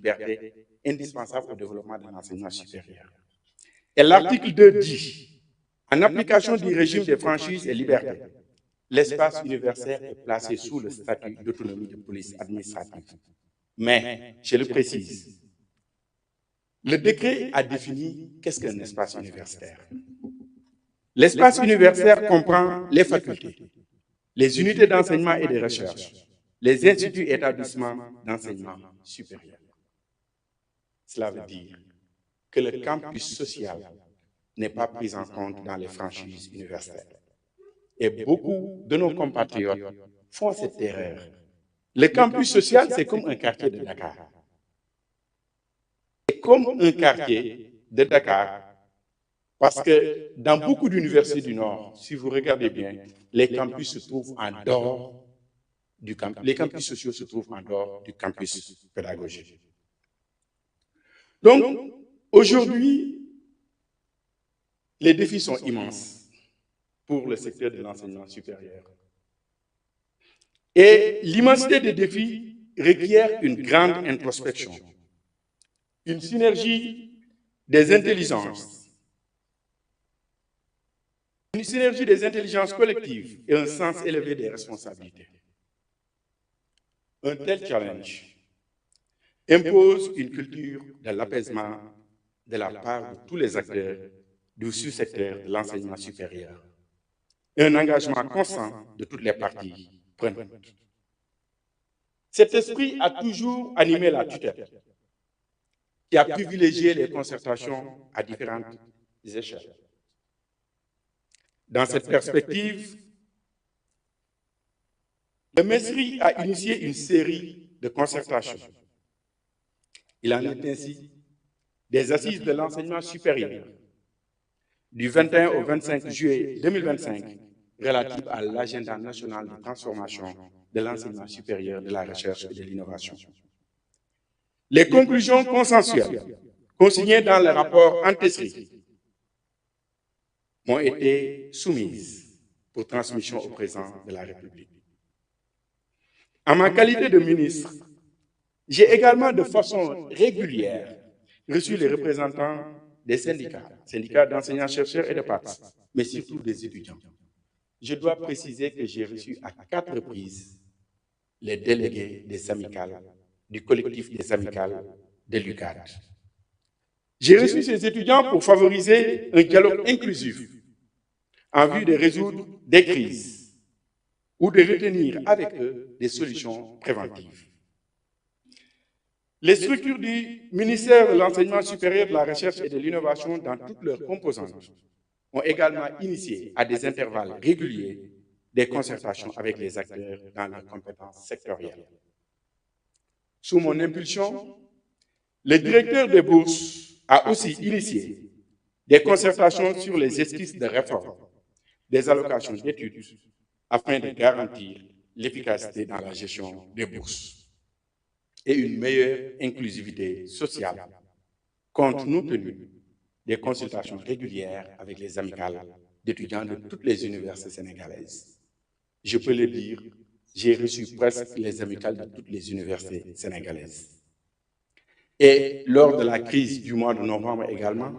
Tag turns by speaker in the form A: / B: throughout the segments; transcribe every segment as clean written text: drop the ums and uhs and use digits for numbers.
A: libertés indispensables au développement de l'enseignement supérieur. Et l'article 2 dit, en application du régime des franchises et libertés, l'espace universitaire est placé sous le statut d'autonomie de police administrative. Mais, je le précise, le décret a défini qu'est-ce qu'un espace universitaire. L'espace universitaire comprend les facultés, les unités d'enseignement et de recherche, les instituts et établissements d'enseignement supérieur. Cela veut dire que le campus social n'est pas pris en compte dans les franchises universitaires. Et beaucoup de nos compatriotes font cette erreur. Le campus social, c'est comme un quartier de Dakar. C'est comme un quartier de Dakar, parce que dans beaucoup d'universités du Nord, si vous regardez bien, les campus se trouvent en dehors du campus. Les campus sociaux se trouvent en dehors du campus pédagogique. Donc, aujourd'hui, les défis sont immenses pour le secteur de l'enseignement supérieur. Et l'immensité des défis requiert une grande introspection, une synergie des intelligences, collectives et un sens élevé des responsabilités. Un tel challenge impose une culture de l'apaisement de la part de tous les acteurs du sous-secteur de l'enseignement supérieur et un engagement constant de toutes les parties prenantes. Cet esprit a toujours animé la tutelle, qui a privilégié les concertations à différentes échelles. Dans cette perspective, le MESRI a initié une série de concertations. Il en est ainsi des assises de l'enseignement supérieur du 21 au 25 juillet 2025 relatives à l'agenda national de transformation de l'enseignement supérieur, de la recherche et de l'innovation. Les conclusions consensuelles consignées dans le rapport Antesri m'ont été soumises pour transmission au président de la République. En ma qualité de ministre, j'ai également de façon régulière reçu les représentants des syndicats d'enseignants-chercheurs et de PATS, mais surtout des étudiants. Je dois préciser que j'ai reçu à 4 reprises les délégués des amicales, du collectif des amicales de l'UCAD. J'ai reçu ces étudiants pour favoriser un dialogue inclusif en vue de résoudre des crises ou de retenir avec eux des solutions préventives. Les structures du ministère de l'Enseignement supérieur, de la Recherche et de l'Innovation dans toutes leurs composantes ont également initié à des intervalles réguliers des concertations avec les acteurs dans leurs compétences sectorielles. Sous mon impulsion, le directeur des bourses a aussi initié des concertations sur les esquisses de réforme des allocations d'études afin de garantir l'efficacité dans la gestion des bourses et une meilleure inclusivité sociale, compte tenu des consultations régulières avec les amicales d'étudiants de toutes les universités sénégalaises. Je peux le dire, j'ai reçu presque les amicales de toutes les universités sénégalaises. Et lors de la crise du mois de novembre également,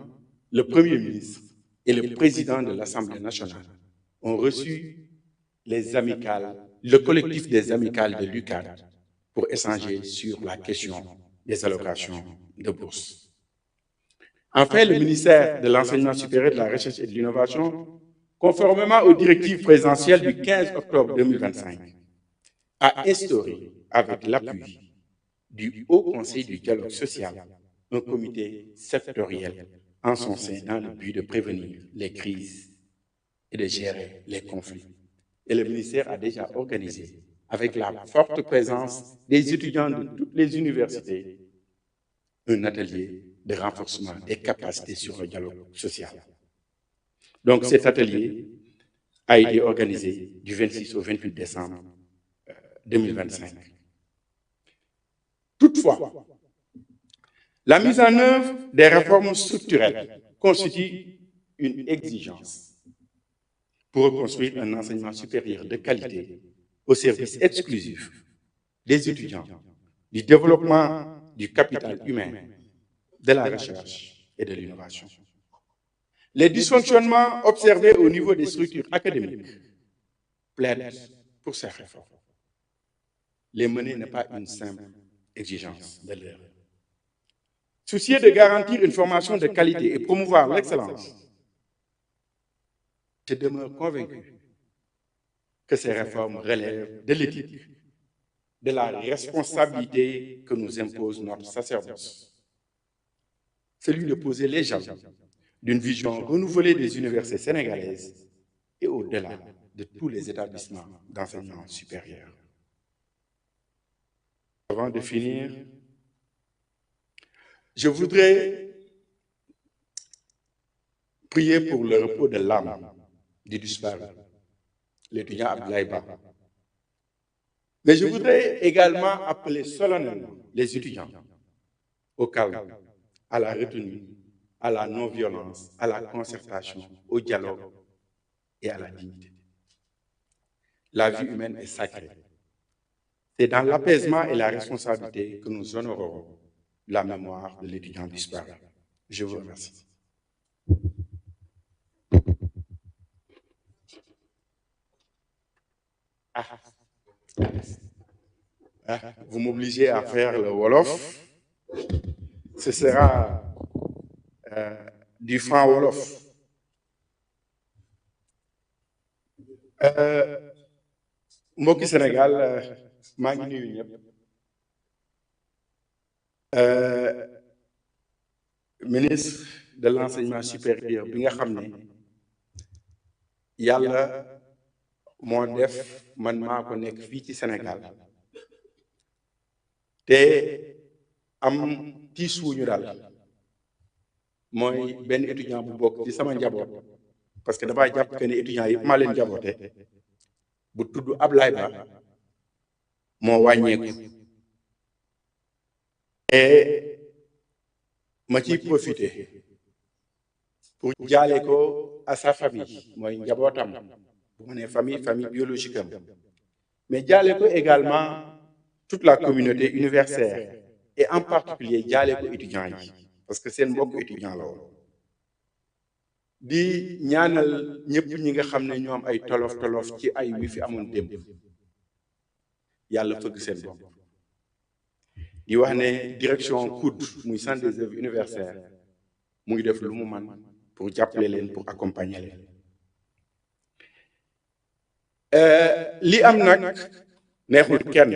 A: le Premier ministre et le président de l'Assemblée nationale ont reçu les amicales, le collectif des amicales de l'UCAD pour échanger sur la question des allocations de bourse. Enfin, le ministère de l'Enseignement supérieur, de la Recherche et de l'Innovation, conformément aux directives présidentielles du 15 octobre 2025, a instauré, avec l'appui du Haut Conseil du dialogue social, un comité sectoriel en son sein dans le but de prévenir les crises et de gérer les conflits. Et le ministère a déjà organisé, avec la forte présence des étudiants de toutes les universités, un atelier de renforcement des capacités sur le dialogue social. Donc cet atelier a été organisé du 26 au 28 décembre 2025. Toutefois, la mise en œuvre des réformes structurelles constitue une exigence pour reconstruire un enseignement supérieur de qualité au service exclusif des étudiants, du développement du capital humain, de la recherche et de l'innovation. Les dysfonctionnements observés au niveau des structures académiques plaident pour ces réformes. Les mener n'est pas une simple exigence de l'heure. Soucieux de garantir une formation de qualité et promouvoir l'excellence, je demeure convaincu que ces réformes relèvent de l'éthique, de la responsabilité que nous impose notre sacerdoce, celui de poser les jalons d'une vision renouvelée des universités sénégalaises et au-delà de tous les établissements d'enseignement supérieur. Avant de finir, je voudrais prier pour le repos de l'âme du disparu, l'étudiant Abdoulaye Ba. Mais je voudrais également appeler solennellement les étudiants au calme, à la retenue, à la non-violence, à la concertation, au dialogue et à la dignité. La vie humaine est sacrée. C'est dans l'apaisement et la responsabilité que nous honorerons la mémoire de l'étudiant disparu. Je vous remercie. Vous m'obligez à faire le Wolof. Ce sera du franc Wolof. Mbokki Sénégal maa ngi nuyu ñëpp. Ministre de l'enseignement supérieur bi nga xam ne yàlla moo def man maa ko nekk fii ci Sénégal te am tiis wuñu daal mooy benn étudiant bu bokk ci sama njaboot parce que dafay jàpp que ne étudiants yëpp maa leen njaboote bu tudd Ablaye Ba moo wàññeeku et ma ciy profité pour jaale ko à sa famille mooy njabootam bu ma nee famille biologique am mais jaale ko également toute la communauté universitaire et en particulier jaale ko étudiants yi parce que seen mbokk étudiant la woon di ñaanal ñëpp ñi nga xam ne ñoom ay tolof ci ay wi fi amoon démb yàlla fëgg seen bopp di wax ne direction COUD muy centre des œuvres universitaires mu ngi def lu mu man pour jàppale leen pour accompagner leen li am nag neexul kenn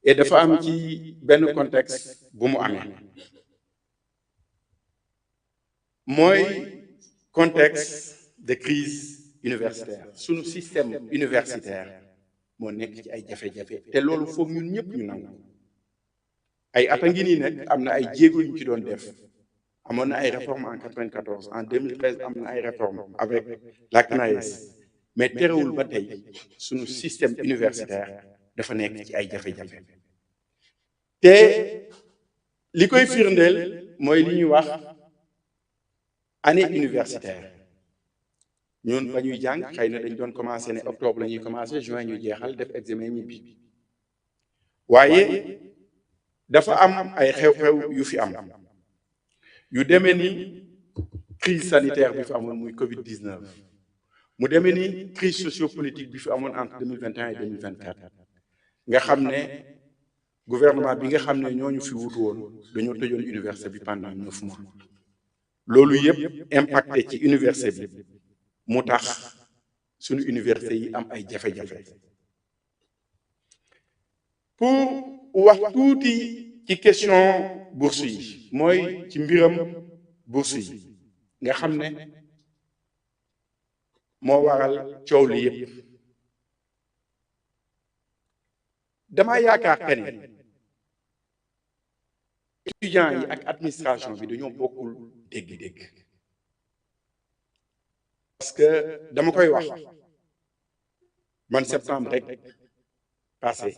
A: et dafa am ci benn contexte bu mu amee mooy contexte de crise universitaire sunu système universitaire moo nekk ci ay jafe-jafe te loolu foog ñun ñëpp ñu nangu ay at a ngi nii nag am na ay jéego yu ñu ci doon def amoon na ay réformes en 94 en 2013 am na ay réformes avec la CNAES mais terewul ba tey sunu système universitaire dafa nekk ci ay jafe-jafe te li koy firndeel mooy li ñuy wax année universitaire ñun ba ñuy jàng xëy na dañ doon commencé ne octobre la ñuy commencé juin ñu jeexal def examen ñibbi waaye dafa am ay xew-xew yu fi am yu demee ni crise sanitaire bi fi amoon muy Covid 19 mu demee ni crise sociopolitique bi fi amoon entre 2021 et 2024 nga xam ne gouvernement bi nga xam ne ñooñu fi wutu woon dañoo tëjoon université bi pendant 9 mois loolu yëpp impacté ci université bi mu tax suñu université yi am ay jafe-jafe pour wax tuuti ci question bourse yi mooy ci mbiram bourse yi nga xam ne moo waral coow li yëpp dama yaakaar que ne étudiants yi ak administration bi dañoo bokkul dégg-dégg parce que dama koy wax man septembre rek passé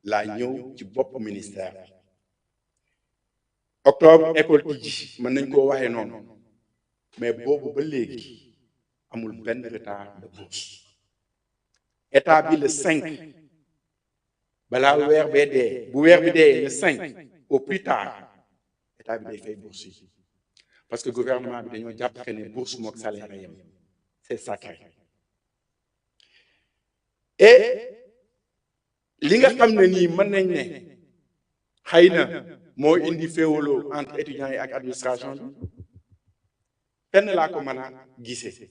A: laa ñëw ci bopp ministère octobre école tijji mën nañ koo waxee noonu mais boobu ba léegi amul benn retard de bourse état bi le 5 balaa weer bee dee bu weer bi dee le 5 au plus tard état bi day fay bourse yi parce que gouvernement bi dañoo jàpp que ne bourse mook salaire yem c'est sacré et li nga xam ne nii mën nañ ne xëy na moo indi féewaloo entre étudiants yi ak administration bi fenn laa ko mën a gisee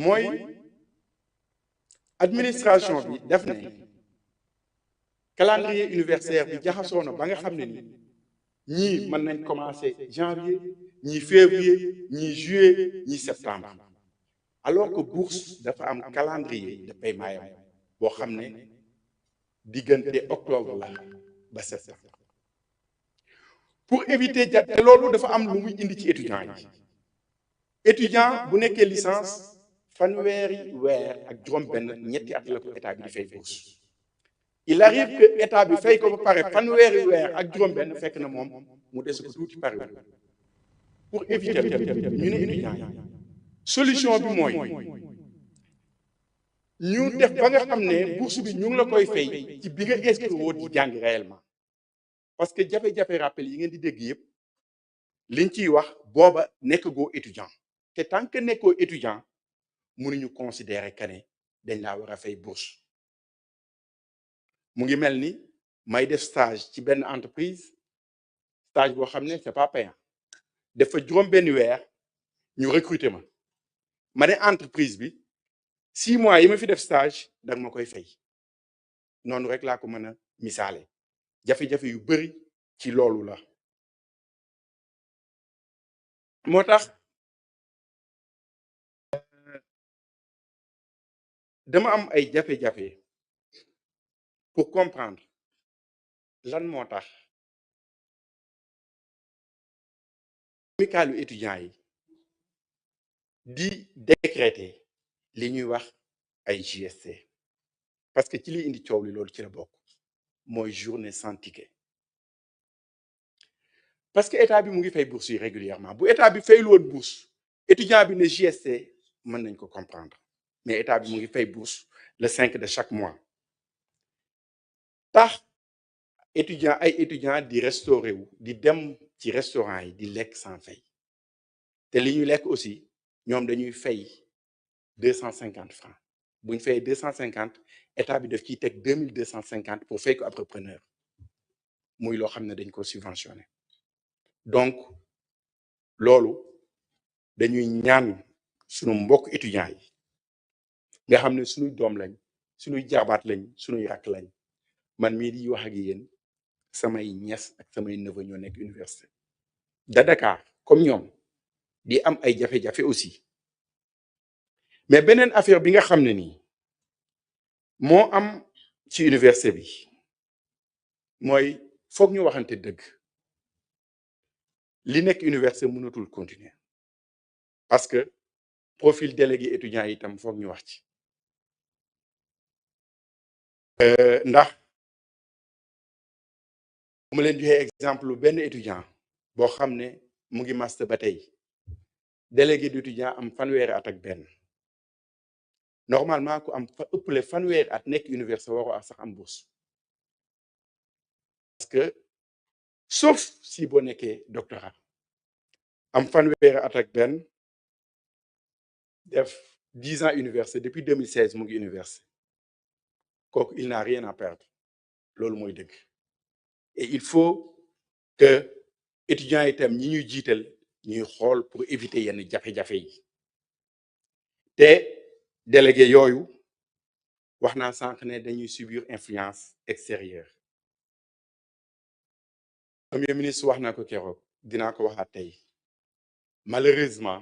A: mooy administration bi def ne calendrier universitaire bi jaxasoo na ba nga xam ne ni ñii mën nañ commencer janvier ñii février ñii juillet ñii septembre alors que bourse dafa am calendrier de paiement yam boo xam ne diggante octobre la ba septembre pour éviter te loolu dafa am lu muy indi ci étudiant yi étudiant bu nekkee licence fanweeri weer ak juróom-benn ñetti at la ko état bi di fay bourse il arrive que état bi fay ko ba pare fanweeri weer ak juróom-benn fekk na moom mu des ko tuuti pare pour éviter ñu ne étudiant yi solution bi mooy ñu def ba nga xam ne bourse bi ñu ngi la koy fay ci bi nga inscrire woo di jàng réellement parce que jafe-jafe rappel yi ngeen di dégg yëpp liñ ciy wax booba nekk goo étudiant te tant que nekkoo étudiant mënuñu considérer que ne dañ laa war a fay bourse mu ngi mel ni may def stage ci benn entreprise stage boo xam ne c'est pas payant def fa juróom-benn weer ñu recruter ma ne entreprise bi 6 mois yi ma fi def stage danga ma koy fay noonu rek laa ko mën a misaale jafe-jafe yu bari ci loolu la moo tax dama am ay jafe-jafe pour comprendre lan moo tax amicalu étudiants yi di décréter li ñuy wax ay JST parce que ci liy indi coow li loolu ci la bokk mooy journée sans ticket parce que état bi mu ngi fay bourse yi régulièrement bu état bi fayul woon bourse étudiant bi ne JST mën nañ ko comprendre mais état bi mu ngi fay bourse le 5 de chaque mois tax ay étudiant di restaurer wu di dem ci restaurant yi di lekk sans fay te li ñuy lekk aussi ñoom dañuy fay 250 francs bu ñu fayee 250 état bi daf ciy teg 2250 pour fay ko entrepreneur muy loo xam ne dañ ko subventionné donc loolu dañuy ñaan sunu mbokk étudiants yi nga xam ne suñuy doom lañ suñuy jarbaat lañ suñuy rakk lañ man mii di wax ak yéen samay ñes ak samay neveu ñoo nekk université de Dakar comme ñoom di am ay jafe-jafe aussi mais beneen affaire bi nga xam ne nii moo am ci université bi mooy foog ñu waxante dëgg li nekk université mënatul continuer parce que profil délégué étudiant yi itam foog ñu wax ci ndax bu ma leen joxee exemple benn étudiant boo xam ne mu ngi master ba tey délégué d'étudiant am fanweeri at ak benn normalement ku am fa ëppale fanweeri at nekk université waroo ak sax am bourse parce que sauf si boo nekkee doctorat am fanweeri at ak benn def 10 ans université depuis 2016 mu ngi université kooku il n'a rien à perdre loolu mooy dëgg et il faut que étudiants itam ñi ñuy jiital ñuy xool pour éviter yenn jafe-jafe yi te délégué yooyu wax naa sànq ne dañuy subir influence extérieure premier ministre wax na ko keroog dinaa ko waxaat tey malheureusement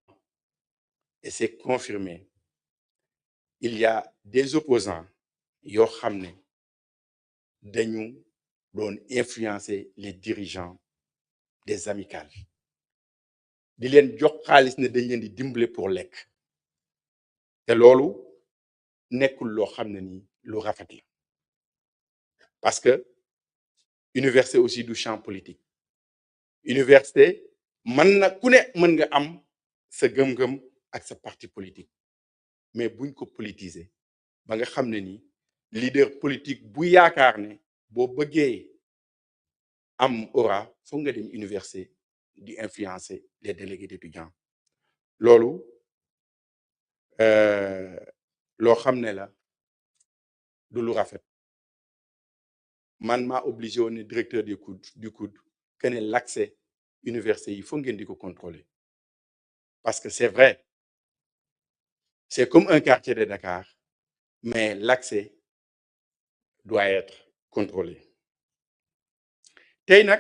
A: et c'est confirmé il y a des opposants yoo xam ne dañu doon influencer les dirigeants des amicales di leen jox xaalis ne dañ leen di dimbale pour lekk te loolu nekkul loo xam ne ni lu rafet la parce que université aussi du champ politique université mën na ku ne mën nga am sa gëm-gëm ak sa parti politique mais buñ ko politiser ba nga xam ne ni leader politique bu yaakaar ne boo bëggee am aura foog nga dem université di influencer les délégués d'étudiants loolu loo xam ne la du lu rafet man maa obligé woon ne directeur du COUD que ne l'accès université yi foog ngeen di ko contrôler parce que c'est vrai c'est comme un quartier de Dakar mais l'accès doit être contrôlé tey nag